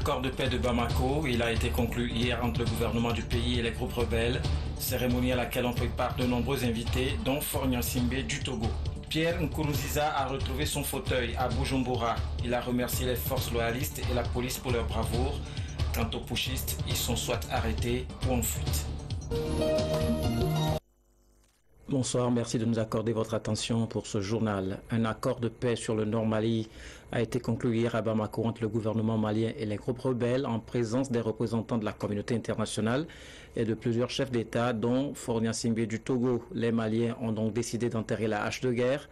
L'accord de paix de Bamako, il a été conclu hier entre le gouvernement du pays et les groupes rebelles. Cérémonie à laquelle ont pris part de nombreux invités, dont Faure Gnassingbé du Togo. Pierre Nkurunziza a retrouvé son fauteuil à Bujumbura. Il a remercié les forces loyalistes et la police pour leur bravoure. Quant aux putschistes, ils sont soit arrêtés ou en fuite. Bonsoir, merci de nous accorder votre attention pour ce journal. Un accord de paix sur le Nord Mali a été conclu hier à Bamako entre le gouvernement malien et les groupes rebelles en présence des représentants de la communauté internationale et de plusieurs chefs d'État, dont Faure Gnassingbé du Togo. Les Maliens ont donc décidé d'enterrer la hache de guerre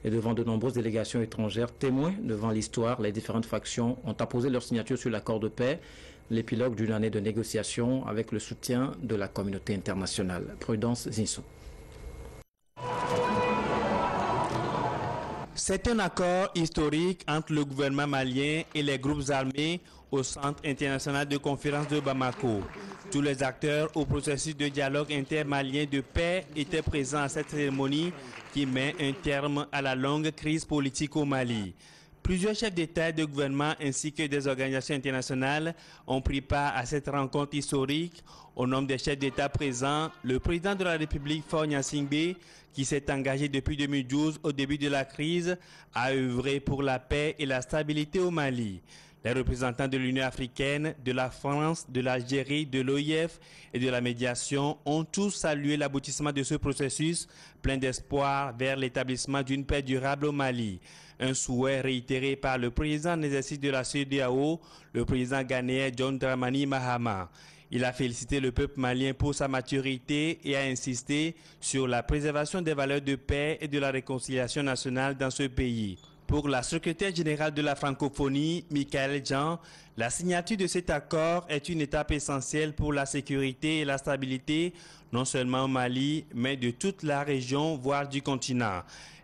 et devant de nombreuses délégations étrangères témoins devant l'histoire, les différentes factions ont apposé leur signature sur l'accord de paix, l'épilogue d'une année de négociations avec le soutien de la communauté internationale. Prudence Zinsou. C'est un accord historique entre le gouvernement malien et les groupes armés au Centre international de conférence de Bamako. Tous les acteurs au processus de dialogue intermalien de paix étaient présents à cette cérémonie qui met un terme à la longue crise politique au Mali. Plusieurs chefs d'État et de gouvernement ainsi que des organisations internationales ont pris part à cette rencontre historique. Au nom des chefs d'État présents, le président de la République, Faure Gnassingbé, qui s'est engagé depuis 2012 au début de la crise, a œuvré pour la paix et la stabilité au Mali. Les représentants de l'Union africaine, de la France, de l'Algérie, de l'OIF et de la médiation ont tous salué l'aboutissement de ce processus plein d'espoir vers l'établissement d'une paix durable au Mali. Un souhait réitéré par le président en exercice de la CEDEAO, le président ghanéen John Dramani Mahama. Il a félicité le peuple malien pour sa maturité et a insisté sur la préservation des valeurs de paix et de la réconciliation nationale dans ce pays. Pour la secrétaire générale de la francophonie, Michael Jean, la signature de cet accord est une étape essentielle pour la sécurité et la stabilité, non seulement au Mali, mais de toute la région, voire du continent.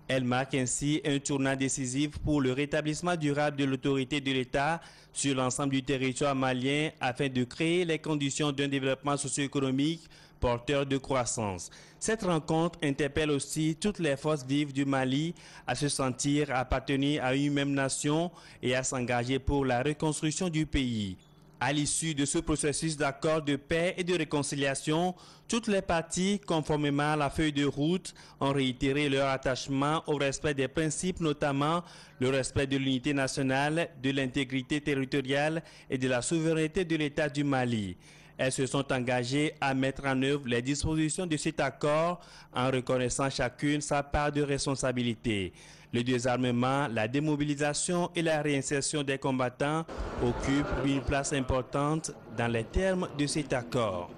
Elle marque ainsi un tournant décisif pour le rétablissement durable de l'autorité de l'État sur l'ensemble du territoire malien afin de créer les conditions d'un développement socio-économique porteur de croissance. Cette rencontre interpelle aussi toutes les forces vives du Mali à se sentir appartenir à une même nation et à s'engager pour la reconstruction du pays. À l'issue de ce processus d'accord de paix et de réconciliation, toutes les parties, conformément à la feuille de route, ont réitéré leur attachement au respect des principes, notamment le respect de l'unité nationale, de l'intégrité territoriale et de la souveraineté de l'État du Mali. Elles se sont engagées à mettre en œuvre les dispositions de cet accord en reconnaissant chacune sa part de responsabilité. Le désarmement, la démobilisation et la réinsertion des combattants occupent une place importante dans les termes de cet accord.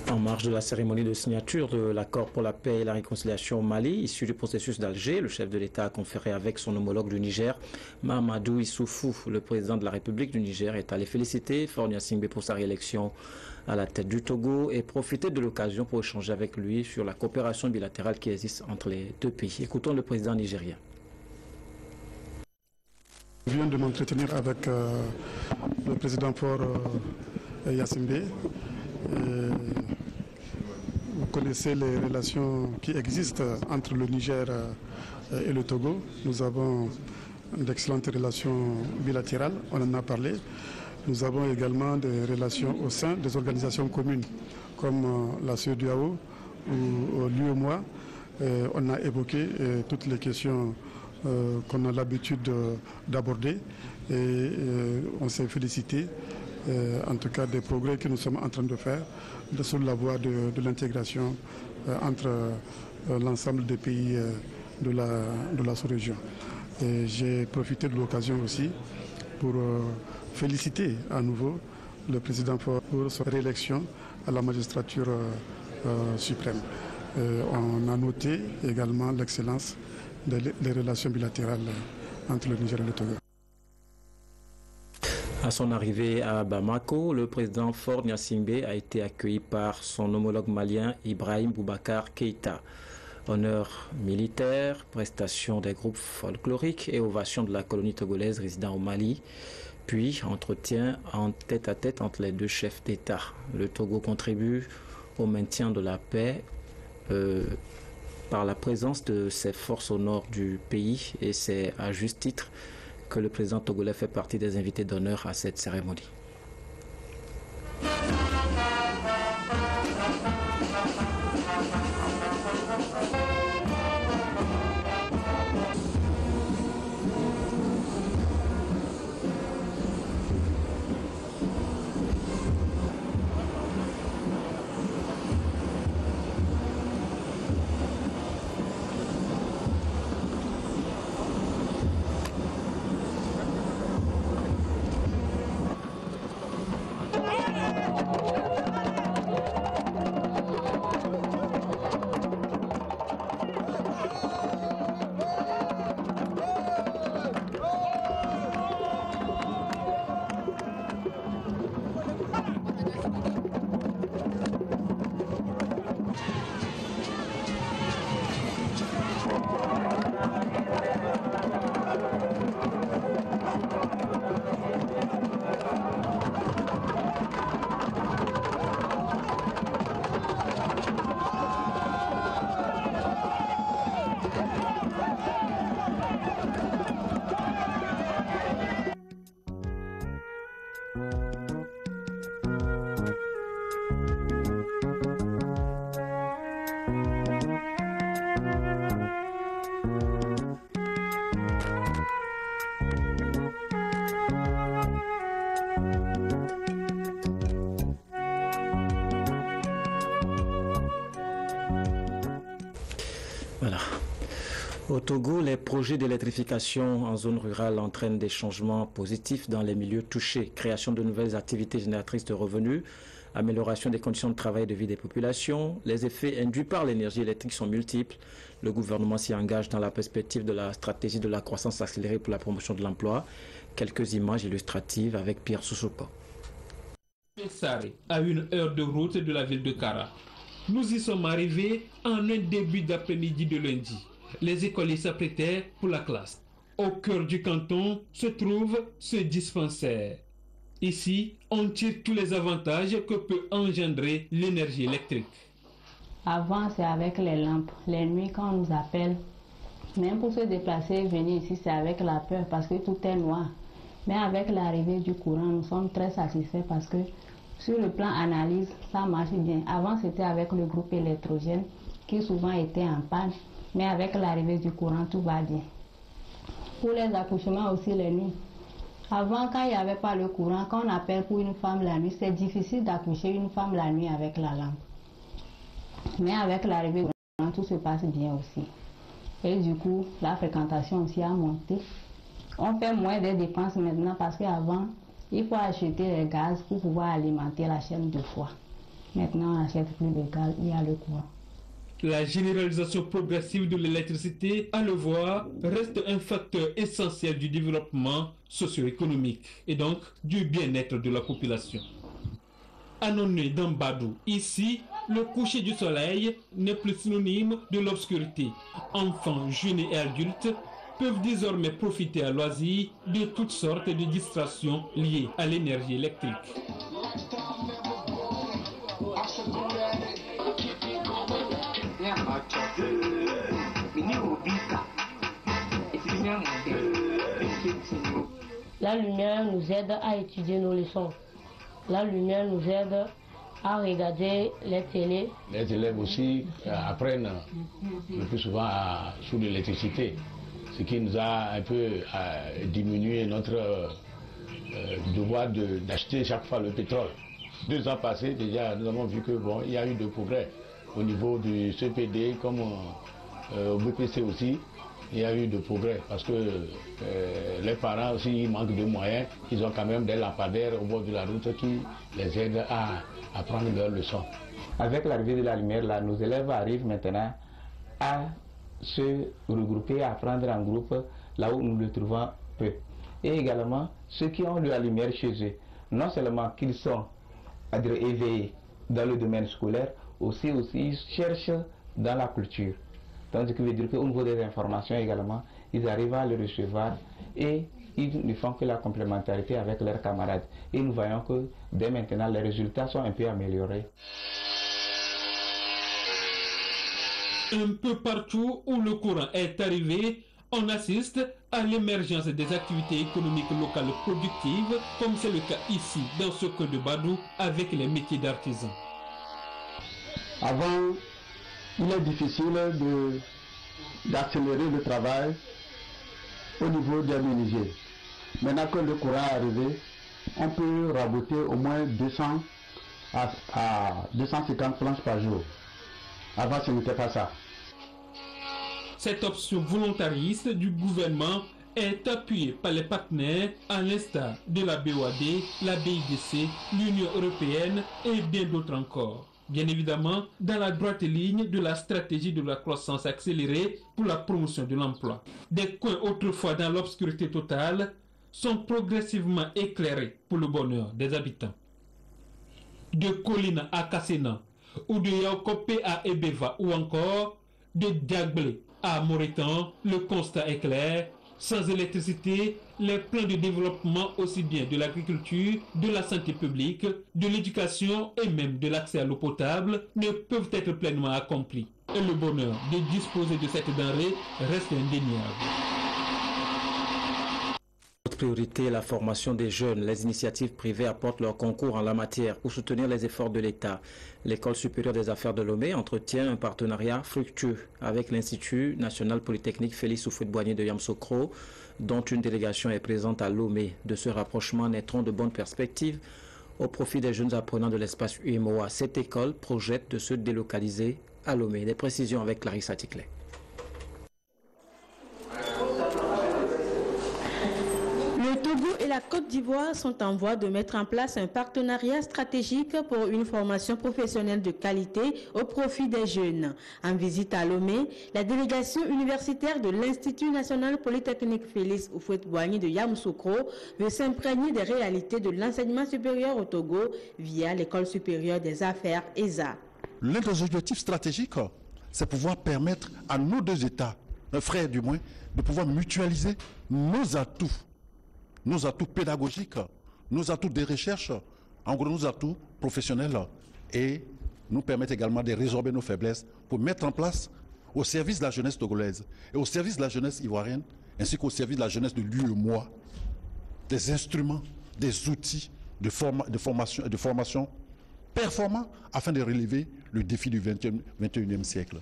En marge de la cérémonie de signature de l'accord pour la paix et la réconciliation au Mali, issu du processus d'Alger, le chef de l'État a conféré avec son homologue du Niger, Mahamadou Issoufou. Le président de la République du Niger est allé féliciter Faure Gnassingbé pour sa réélection à la tête du Togo et profiter de l'occasion pour échanger avec lui sur la coopération bilatérale qui existe entre les deux pays. Écoutons le président nigérien. Je viens de m'entretenir avec le président Faure Gnassingbé. Vous connaissez les relations qui existent entre le Niger et le Togo. Nous avons d'excellentes relations bilatérales, on en a parlé. Nous avons également des relations au sein des organisations communes comme la CEDEAO ou l'UEMOA. On a évoqué toutes les questions qu'on a l'habitude d'aborder et on s'est félicité en tout cas des progrès que nous sommes en train de faire sur la voie de l'intégration entre l'ensemble des pays de la sous-région. J'ai profité de l'occasion aussi pour féliciter à nouveau le président Faure pour sa réélection à la magistrature suprême. On a noté également l'excellence des relations bilatérales entre le Niger et le Togo. À son arrivée à Bamako, le président Faure Gnassingbé a été accueilli par son homologue malien Ibrahim Boubacar Keïta. Honneurs militaires, prestations des groupes folkloriques et ovation de la colonie togolaise résidant au Mali, puis entretien en tête-à-tête entre les deux chefs d'État. Le Togo contribue au maintien de la paix par la présence de ses forces au nord du pays et c'est à juste titre que le président togolais fait partie des invités d'honneur à cette cérémonie. Voilà. Au Togo, les projets d'électrification en zone rurale entraînent des changements positifs dans les milieux touchés. Création de nouvelles activités génératrices de revenus, amélioration des conditions de travail et de vie des populations. Les effets induits par l'énergie électrique sont multiples. Le gouvernement s'y engage dans la perspective de la stratégie de la croissance accélérée pour la promotion de l'emploi. Quelques images illustratives avec Pierre Soussouko. Saré, à 1 heure de route de la ville de Kara. Nous y sommes arrivés en un début d'après-midi de lundi. Les écoliers s'apprêtaient pour la classe. Au cœur du canton se trouve ce dispensaire. Ici, on tire tous les avantages que peut engendrer l'énergie électrique. Avant, c'est avec les lampes. Les nuits, quand on nous appelle, même pour se déplacer, venir ici, c'est avec la peur parce que tout est noir. Mais avec l'arrivée du courant, nous sommes très satisfaits parce que sur le plan analyse, ça marche bien. Avant, c'était avec le groupe électrogène qui souvent était en panne. Mais avec l'arrivée du courant, tout va bien. Pour les accouchements aussi, les nuits. Avant, quand il n'y avait pas le courant, quand on appelle pour une femme la nuit, c'est difficile d'accoucher une femme la nuit avec la lampe. Mais avec l'arrivée du courant, tout se passe bien aussi. Et du coup, la fréquentation aussi a monté. On fait moins de dépenses maintenant parce qu'avant, il faut acheter les gaz pour pouvoir alimenter la chaîne de foie. Maintenant, on n'achète plus de gaz, il y a le courant. La généralisation progressive de l'électricité, à le voir, reste un facteur essentiel du développement socio-économique et donc du bien-être de la population. Annonné dans Badou, ici, le coucher du soleil n'est plus synonyme de l'obscurité. Enfants, jeunes et adultes peuvent désormais profiter à loisir de toutes sortes de distractions liées à l'énergie électrique. La lumière nous aide à étudier nos leçons. La lumière nous aide à regarder les télés. Les élèves aussi apprennent le plus souvent sous l'électricité, ce qui nous a un peu diminué notre devoir d'acheter chaque fois le pétrole. 2 ans passés, déjà, nous avons vu que bon, il y a eu de progrès au niveau du CPD comme au BPC aussi. Il y a eu de progrès parce que les parents aussi ils manquent de moyens. Ils ont quand même des lampadaires au bord de la route qui les aident à prendre leurs leçons. Avec l'arrivée de la lumière, là, nos élèves arrivent maintenant à se regrouper, à apprendre en groupe là où nous le trouvons peu. Et également, ceux qui ont de la lumière chez eux, non seulement qu'ils sont éveillés dans le domaine scolaire, aussi ils cherchent dans la culture. Donc, ce qui veut dire qu'au niveau des informations également, ils arrivent à le recevoir et ils ne font que la complémentarité avec leurs camarades. Et nous voyons que dès maintenant, les résultats sont un peu améliorés. Un peu partout où le courant est arrivé, On assiste à l'émergence des activités économiques locales productives, comme c'est le cas ici, dans ce cœur de Badou, avec les métiers d'artisans. Avant, il est difficile d'accélérer le travail au niveau des menuisiers. Maintenant que le courant est arrivé, on peut raboter au moins 200 à 250 planches par jour. Avant, ce n'était pas ça. Cette option volontariste du gouvernement est appuyée par les partenaires à l'instar de la BOAD, la BIDC, l'Union européenne et bien d'autres encore. Bien évidemment, dans la droite ligne de la stratégie de la croissance accélérée pour la promotion de l'emploi. Des coins autrefois dans l'obscurité totale sont progressivement éclairés pour le bonheur des habitants. De Colina à Kassena, ou de Yaokope à Ebeva, ou encore de Diaglé à Moritan, le constat est clair. Sans électricité, les plans de développement aussi bien de l'agriculture, de la santé publique, de l'éducation et même de l'accès à l'eau potable ne peuvent être pleinement accomplis. Et le bonheur de disposer de cette denrée reste indéniable. Notre priorité est la formation des jeunes. Les initiatives privées apportent leur concours en la matière pour soutenir les efforts de l'État. L'École supérieure des affaires de Lomé entretient un partenariat fructueux avec l'Institut national polytechnique Félix Houphouët-Boigny de Yamoussoukro, dont une délégation est présente à Lomé. De ce rapprochement naîtront de bonnes perspectives au profit des jeunes apprenants de l'espace UMOA. Cette école projette de se délocaliser à Lomé. Des précisions avec Clarissa Ticlet. Le Togo et la Côte d'Ivoire sont en voie de mettre en place un partenariat stratégique pour une formation professionnelle de qualité au profit des jeunes. En visite à Lomé, la délégation universitaire de l'Institut national polytechnique Félix Houphouët-Boigny de Yamoussoukro veut s'imprégner des réalités de l'enseignement supérieur au Togo via l'École supérieure des affaires ESA. L'un des objectifs stratégiques, c'est pouvoir permettre à nos deux États, frères du moins, de pouvoir mutualiser nos atouts pédagogiques, nos atouts de recherche, en gros nos atouts professionnels, et nous permettre également de résorber nos faiblesses pour mettre en place au service de la jeunesse togolaise et au service de la jeunesse ivoirienne, ainsi qu'au service de la jeunesse de l'UEMOA, des instruments, des outils de formation performants afin de relever le défi du 21e siècle.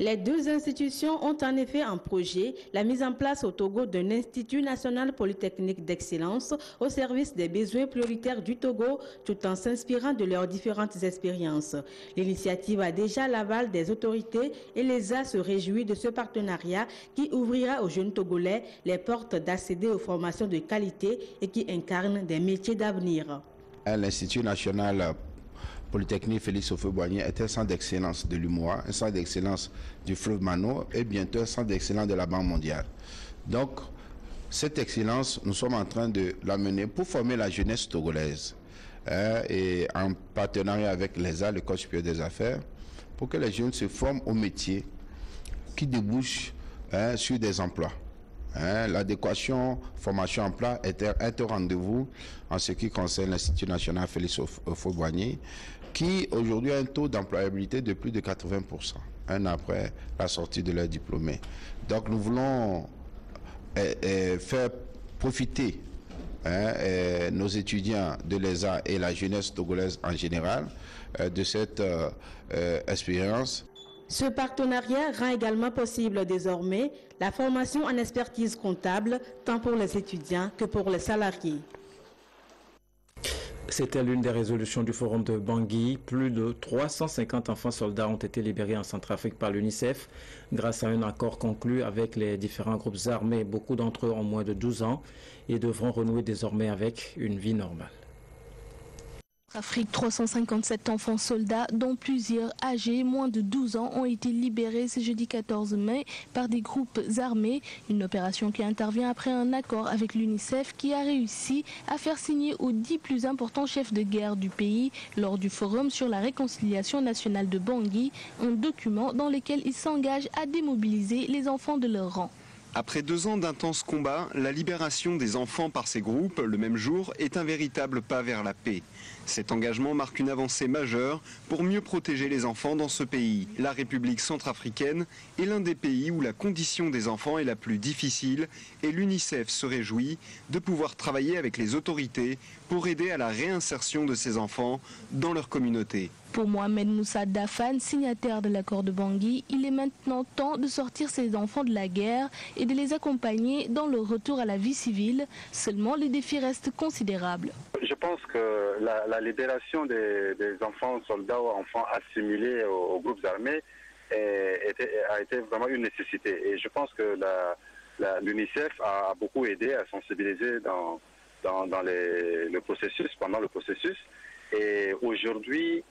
Les deux institutions ont en effet en projet la mise en place au Togo d'un Institut national polytechnique d'excellence au service des besoins prioritaires du Togo, tout en s'inspirant de leurs différentes expériences. L'initiative a déjà l'aval des autorités et l'ESA se réjouit de ce partenariat qui ouvrira aux jeunes Togolais les portes d'accéder aux formations de qualité et qui incarnent des métiers d'avenir. L'Institut national Polytechnique Félix Houphouët-Boigny est un centre d'excellence de l'UMOA, un centre d'excellence du fleuve Mano et bientôt un centre d'excellence de la Banque mondiale. Donc, cette excellence, nous sommes en train de l'amener pour former la jeunesse togolaise et en partenariat avec l'ESA, l'École supérieure des affaires, pour que les jeunes se forment au métier qui débouche sur des emplois. L'adéquation formation-emploi est un rendez-vous en ce qui concerne l'Institut national Félix Houphouët-Boigny, qui aujourd'hui a un taux d'employabilité de plus de 80%, un an après la sortie de leurs diplômés. Donc nous voulons faire profiter nos étudiants de l'ESA et la jeunesse togolaise en général de cette expérience. Ce partenariat rend également possible désormais la formation en expertise comptable, tant pour les étudiants que pour les salariés. C'était l'une des résolutions du forum de Bangui. Plus de 350 enfants soldats ont été libérés en Centrafrique par l'UNICEF grâce à un accord conclu avec les différents groupes armés. Beaucoup d'entre eux ont moins de 12 ans et devront renouer désormais avec une vie normale. Afrique, 357 enfants soldats, dont plusieurs âgés moins de 12 ans, ont été libérés ce jeudi 14 mai par des groupes armés. Une opération qui intervient après un accord avec l'UNICEF qui a réussi à faire signer aux 10 plus importants chefs de guerre du pays lors du forum sur la réconciliation nationale de Bangui, un document dans lequel ils s'engagent à démobiliser les enfants de leur rang. Après 2 ans d'intenses combats, la libération des enfants par ces groupes, le même jour, est un véritable pas vers la paix. Cet engagement marque une avancée majeure pour mieux protéger les enfants dans ce pays. La République centrafricaine est l'un des pays où la condition des enfants est la plus difficile et l'UNICEF se réjouit de pouvoir travailler avec les autorités pour aider à la réinsertion de ces enfants dans leur communauté. Pour Mohamed Moussa Dafan, signataire de l'accord de Bangui, il est maintenant temps de sortir ces enfants de la guerre et de les accompagner dans leur retour à la vie civile. Seulement, les défis restent considérables. Je pense que la libération des enfants soldats ou enfants assimilés aux groupes armés a été vraiment une nécessité. Et je pense que l'UNICEF a beaucoup aidé à sensibiliser dans le processus, pendant le processus. Et aujourd'hui,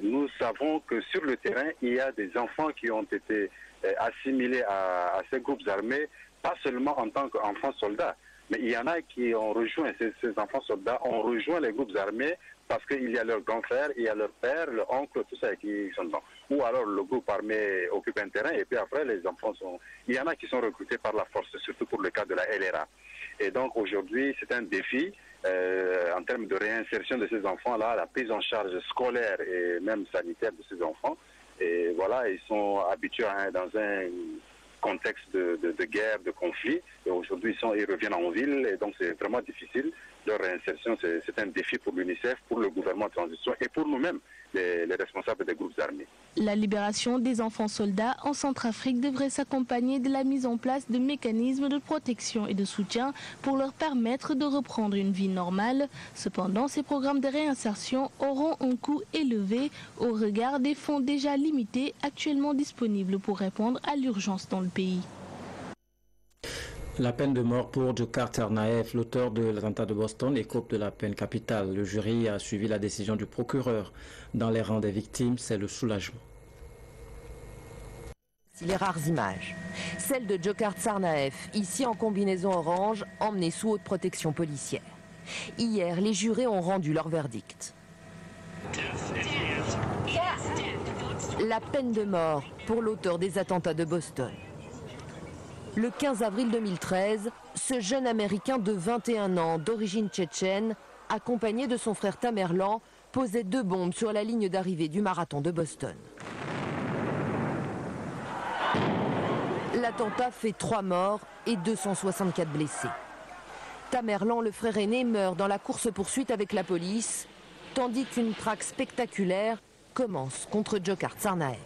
nous savons que sur le terrain, il y a des enfants qui ont été assimilés à ces groupes armés, pas seulement en tant qu'enfants soldats, mais il y en a qui ont rejoint, ces enfants soldats ont rejoint les groupes armés parce qu'il y a leur grand frère, il y a leur père, leur oncle, tout ça qui sont dedans. Ou alors le groupe armé occupe un terrain et puis après les enfants sont... Il y en a qui sont recrutés par la force, surtout pour le cas de la LRA. Et donc aujourd'hui, c'est un défi en termes de réinsertion de ces enfants-là, la prise en charge scolaire et même sanitaire de ces enfants. Et voilà, ils sont habitués dans un contexte de guerre, de conflit. Et aujourd'hui, ils reviennent en ville et donc c'est vraiment difficile. Leur réinsertion, c'est un défi pour l'UNICEF, pour le gouvernement de transition et pour nous-mêmes, les responsables des groupes armés. La libération des enfants soldats en Centrafrique devrait s'accompagner de la mise en place de mécanismes de protection et de soutien pour leur permettre de reprendre une vie normale. Cependant, ces programmes de réinsertion auront un coût élevé au regard des fonds déjà limités actuellement disponibles pour répondre à l'urgence dans le pays. La peine de mort pour Dzhokhar Tsarnaev, l'auteur de l'attentat de Boston, écope de la peine capitale. Le jury a suivi la décision du procureur. Dans les rangs des victimes, c'est le soulagement. Les rares images. Celle de Dzhokhar Tsarnaev, ici en combinaison orange, emmené sous haute protection policière. Hier, les jurés ont rendu leur verdict. La peine de mort pour l'auteur des attentats de Boston. Le 15 avril 2013, ce jeune Américain de 21 ans, d'origine tchétchène, accompagné de son frère Tamerlan, posait 2 bombes sur la ligne d'arrivée du marathon de Boston. L'attentat fait 3 morts et 264 blessés. Tamerlan, le frère aîné, meurt dans la course-poursuite avec la police, tandis qu'une traque spectaculaire commence contre Dzhokhar Tsarnaev.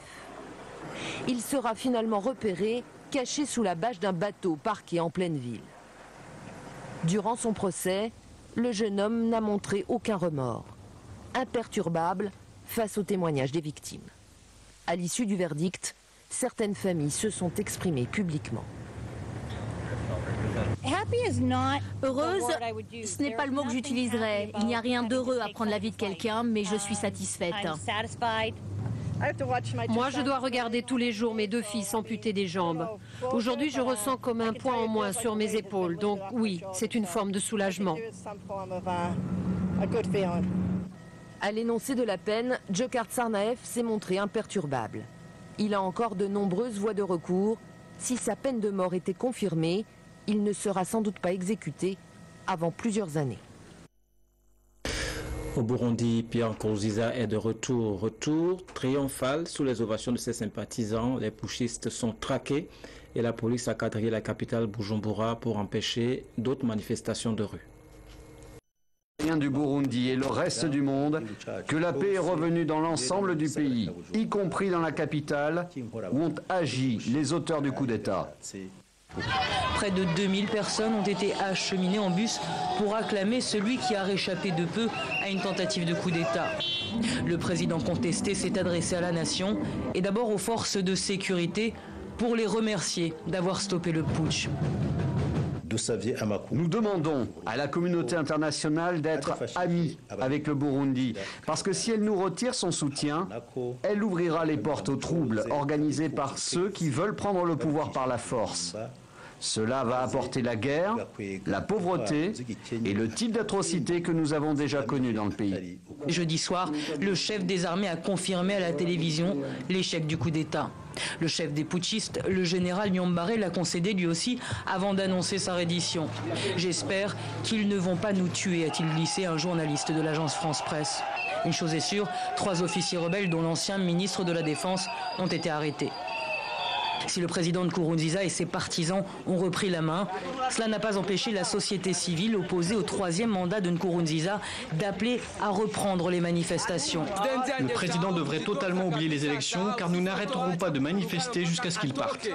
Il sera finalement repéré, caché sous la bâche d'un bateau parqué en pleine ville. Durant son procès, le jeune homme n'a montré aucun remords, imperturbable face aux témoignages des victimes. À l'issue du verdict, certaines familles se sont exprimées publiquement. Heureuse, ce n'est pas le mot que j'utiliserais. Il n'y a rien d'heureux à prendre la vie de quelqu'un, mais je suis satisfaite. Moi, je dois regarder tous les jours mes 2 fils amputés des jambes. Aujourd'hui, je ressens comme un poids en moins sur mes épaules. Donc oui, c'est une forme de soulagement. À l'énoncé de la peine, Dzhokhar Tsarnaev s'est montré imperturbable. Il a encore de nombreuses voies de recours. Si sa peine de mort était confirmée, il ne sera sans doute pas exécuté avant plusieurs années. Au Burundi, Pierre Nkurunziza est de retour triomphal sous les ovations de ses sympathisants. Les putschistes sont traqués et la police a quadrillé la capitale Bujumbura pour empêcher d'autres manifestations de rue. Du Burundi et le reste du monde, que la paix est revenue dans l'ensemble du pays, y compris dans la capitale, où ont agi les auteurs du coup d'État. Près de 2000 personnes ont été acheminées en bus pour acclamer celui qui a réchappé de peu à une tentative de coup d'État. Le président contesté s'est adressé à la nation et d'abord aux forces de sécurité pour les remercier d'avoir stoppé le putsch. Nous demandons à la communauté internationale d'être amie avec le Burundi, parce que si elle nous retire son soutien, elle ouvrira les portes aux troubles organisés par ceux qui veulent prendre le pouvoir par la force. Cela va apporter la guerre, la pauvreté et le type d'atrocité que nous avons déjà connu dans le pays. Jeudi soir, le chef des armées a confirmé à la télévision l'échec du coup d'État. Le chef des putschistes, le général Niombaré, l'a concédé lui aussi avant d'annoncer sa reddition. J'espère qu'ils ne vont pas nous tuer, a-t-il glissé à un journaliste de l'agence France Presse. Une chose est sûre, 3 officiers rebelles, dont l'ancien ministre de la Défense, ont été arrêtés. Si le président de Nkurunziza et ses partisans ont repris la main, cela n'a pas empêché la société civile opposée au 3e mandat de Nkurunziza d'appeler à reprendre les manifestations. Le président devrait totalement oublier les élections car nous n'arrêterons pas de manifester jusqu'à ce qu'il parte.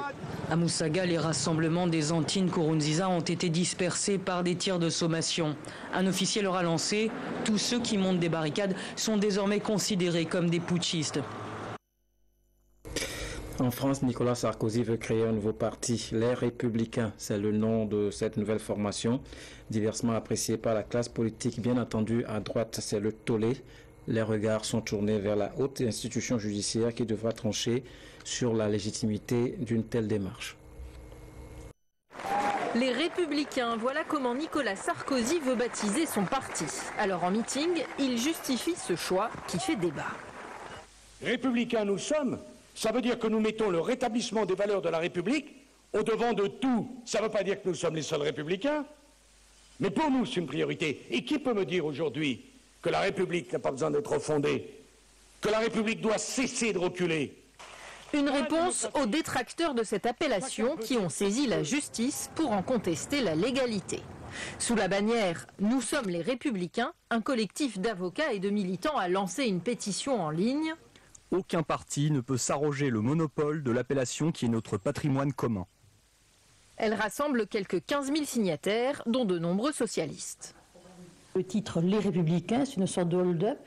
À Moussaga, les rassemblements des anti-Nkurunziza ont été dispersés par des tirs de sommation. Un officier leur a lancé « Tous ceux qui montent des barricades sont désormais considérés comme des putschistes ». En France, Nicolas Sarkozy veut créer un nouveau parti, Les Républicains. C'est le nom de cette nouvelle formation, diversement appréciée par la classe politique. Bien entendu, à droite, c'est le tollé. Les regards sont tournés vers la haute institution judiciaire qui devra trancher sur la légitimité d'une telle démarche. Les Républicains, voilà comment Nicolas Sarkozy veut baptiser son parti. Alors en meeting, il justifie ce choix qui fait débat. Républicains nous sommes. Ça veut dire que nous mettons le rétablissement des valeurs de la République au-devant de tout. Ça ne veut pas dire que nous sommes les seuls républicains, mais pour nous, c'est une priorité. Et qui peut me dire aujourd'hui que la République n'a pas besoin d'être refondée, que la République doit cesser de reculer? Une réponse aux détracteurs de cette appellation qui ont saisi la justice pour en contester la légalité. Sous la bannière « Nous sommes les Républicains », un collectif d'avocats et de militants a lancé une pétition en ligne. Aucun parti ne peut s'arroger le monopole de l'appellation qui est notre patrimoine commun. Elle rassemble quelques 15 000 signataires, dont de nombreux socialistes. Le titre « Les Républicains », c'est une sorte de hold-up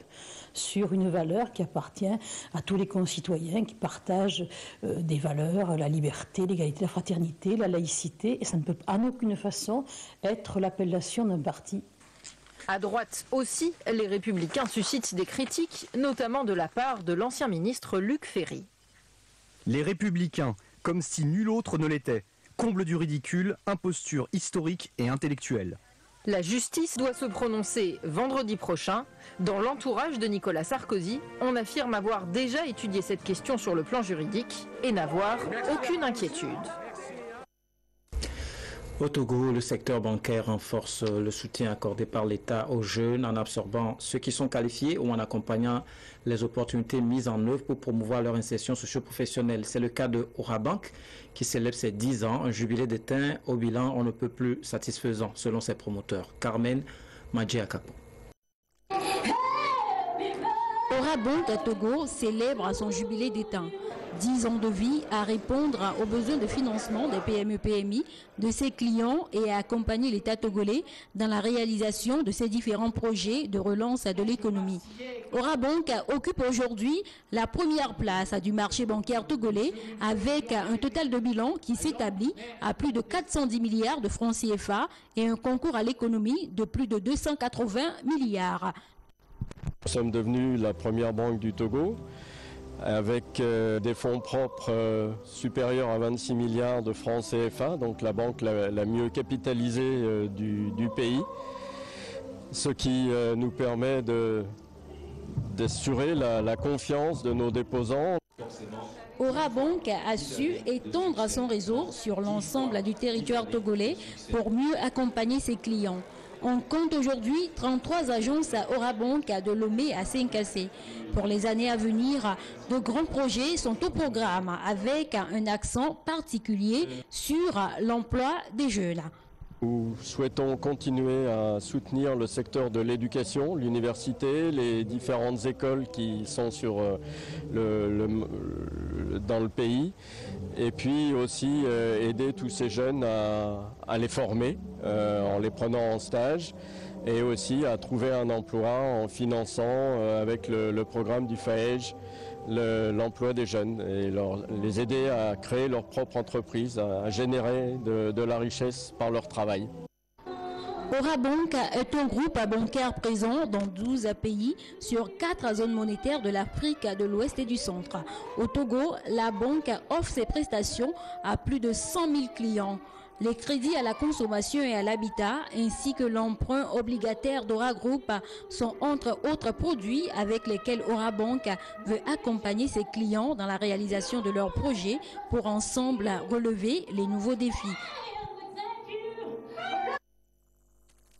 sur une valeur qui appartient à tous les concitoyens qui partagent des valeurs, la liberté, l'égalité, la fraternité, la laïcité, et ça ne peut en aucune façon être l'appellation d'un parti. À droite aussi, les Républicains suscitent des critiques, notamment de la part de l'ancien ministre Luc Ferry. Les Républicains, comme si nul autre ne l'était, comble du ridicule, imposture historique et intellectuelle. La justice doit se prononcer vendredi prochain. Dans l'entourage de Nicolas Sarkozy, on affirme avoir déjà étudié cette question sur le plan juridique et n'avoir aucune inquiétude. Au Togo, le secteur bancaire renforce le soutien accordé par l'État aux jeunes en absorbant ceux qui sont qualifiés ou en accompagnant les opportunités mises en œuvre pour promouvoir leur insertion socio-professionnelle. C'est le cas de Orabank qui célèbre ses 10 ans, un jubilé d'éteint au bilan on ne peut plus satisfaisant selon ses promoteurs. Carmen Madjiakapo. Orabank à Togo célèbre son jubilé d'éteint. 10 ans de vie à répondre aux besoins de financement des PME-PMI, de ses clients et à accompagner l'État togolais dans la réalisation de ses différents projets de relance de l'économie. Orabank occupe aujourd'hui la première place du marché bancaire togolais avec un total de bilan qui s'établit à plus de 410 milliards de francs CFA et un concours à l'économie de plus de 280 milliards. Nous sommes devenus la première banque du Togo, avec des fonds propres supérieurs à 26 milliards de francs CFA, donc la banque la mieux capitalisée du pays, ce qui nous permet d'assurer la confiance de nos déposants. Orabank a su étendre son réseau sur l'ensemble du territoire togolais pour mieux accompagner ses clients. On compte aujourd'hui 33 agences à Orabank de Lomé à Senkassé. Pour les années à venir, de grands projets sont au programme avec un accent particulier sur l'emploi des jeunes. Nous souhaitons continuer à soutenir le secteur de l'éducation, l'université, les différentes écoles qui sont dans le pays, et puis aussi aider tous ces jeunes à les former en les prenant en stage et aussi à trouver un emploi en finançant avec le programme du FAEJ l'emploi des jeunes et les aider à créer leur propre entreprise, à générer de la richesse par leur travail. Orabank est un groupe bancaire présent dans 12 pays sur 4 zones monétaires de l'Afrique de l'Ouest et du Centre. Au Togo, la banque offre ses prestations à plus de 100 000 clients. Les crédits à la consommation et à l'habitat ainsi que l'emprunt obligataire d'Aura Group sont entre autres produits avec lesquels Aura Bank veut accompagner ses clients dans la réalisation de leurs projets pour ensemble relever les nouveaux défis.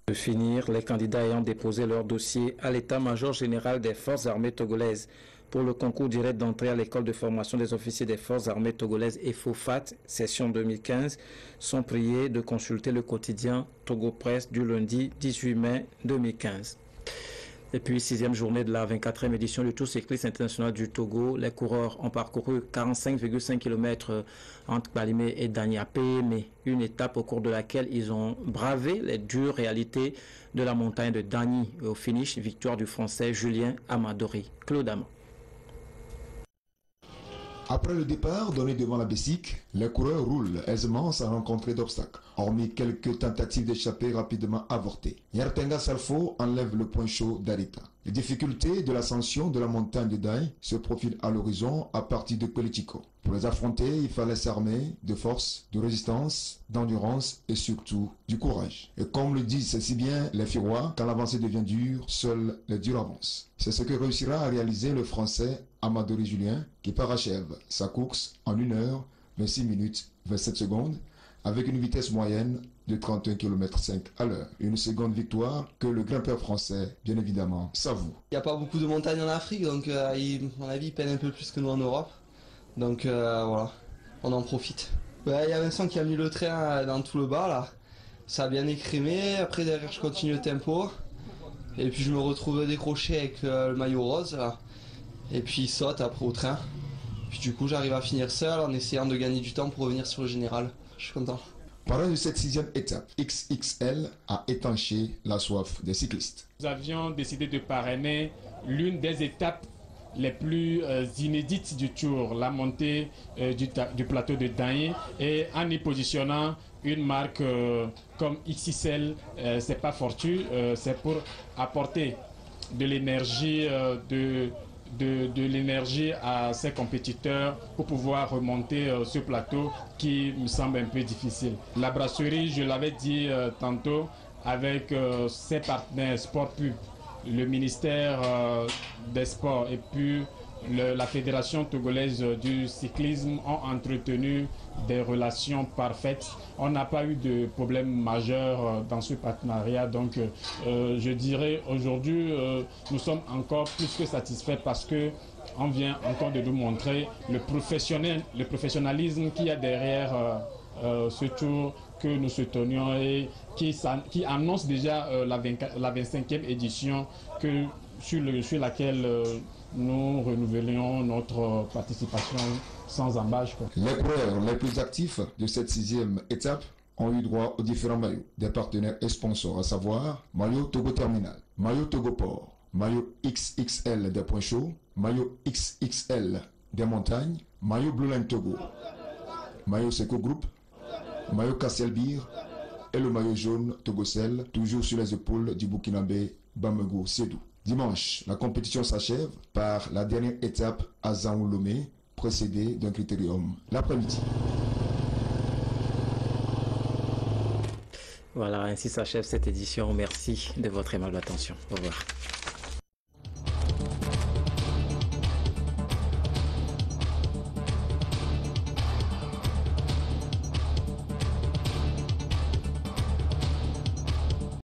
De finir, les candidats ayant déposé leur dossier à l'état-major général des forces armées togolaises pour le concours direct d'entrée à l'école de formation des officiers des forces armées togolaises EFOFAT, session 2015, sont priés de consulter le quotidien Togo Presse du lundi 18 mai 2015. Et puis, 6e journée de la 24e édition du Tour cycliste international du Togo. Les coureurs ont parcouru 45,5 km entre Balimé et Danyapé, mais une étape au cours de laquelle ils ont bravé les dures réalités de la montagne de Dany. Et au finish, victoire du Français Julien Amadori. Claude Amand. Après le départ donné devant la Bessique, les coureurs roulent aisément sans rencontrer d'obstacles, hormis quelques tentatives d'échapper rapidement avortées. Nyartenga Salfo enlève le point chaud d'Arita. Les difficultés de l'ascension de la montagne de Dany se profilent à l'horizon à partir de Politico. Pour les affronter, il fallait s'armer de force, de résistance, d'endurance et surtout du courage. Et comme le disent si bien les Firois, quand l'avancée devient dure, seuls les durs avancent. C'est ce que réussira à réaliser le Français Amadori Julien, qui parachève sa course en 1 heure, 26 minutes, 27 secondes, avec une vitesse moyenne de 31 km/h à l'heure. Une seconde victoire que le grimpeur français, bien évidemment, savoure. Il n'y a pas beaucoup de montagnes en Afrique, donc à mon avis, il peine un peu plus que nous en Europe. Donc voilà, on en profite. Il y a Vincent qui a mis le train dans tout le bas là. Ça a bien écrémé, après derrière je continue le tempo. Et puis je me retrouve décroché avec le maillot rose là. Et puis il saute après au train. Puis du coup j'arrive à finir seul en essayant de gagner du temps pour revenir sur le général. Je suis content. Parlant de cette 6e étape, XXL a étanché la soif des cyclistes. Nous avions décidé de parrainer l'une des étapes les plus inédites du Tour, la montée du plateau de Dany, et en y positionnant une marque comme XXL, c'est pas fortuit, c'est pour apporter de l'énergie de l'énergie à ses compétiteurs pour pouvoir remonter ce plateau qui me semble un peu difficile. La brasserie, je l'avais dit tantôt, avec ses partenaires Sport Pub, le ministère des Sports et puis la Fédération togolaise du cyclisme ont entretenu des relations parfaites. On n'a pas eu de problème majeur dans ce partenariat. Donc je dirais aujourd'hui, nous sommes encore plus que satisfaits parce que on vient encore de nous montrer le professionnalisme qu'il y a derrière ce tour que nous soutenions et qui annonce déjà la 25e édition sur laquelle nous renouvelons notre participation sans embâche. Les coureurs les plus actifs de cette 6e étape ont eu droit aux différents maillots des partenaires et sponsors, à savoir maillot Togo Terminal, maillot Togo Port, maillot XXL des points chauds, maillot XXL des montagnes, maillot Blue Line Togo, maillot Seco Group, maillot Kasselbir et le maillot jaune Togocel, toujours sur les épaules du Burkinabé Bamego Sédou. Dimanche, la compétition s'achève par la dernière étape à Zaoulomé, précédée d'un critérium l'après-midi. Voilà, ainsi s'achève cette édition. Merci de votre aimable attention. Au revoir.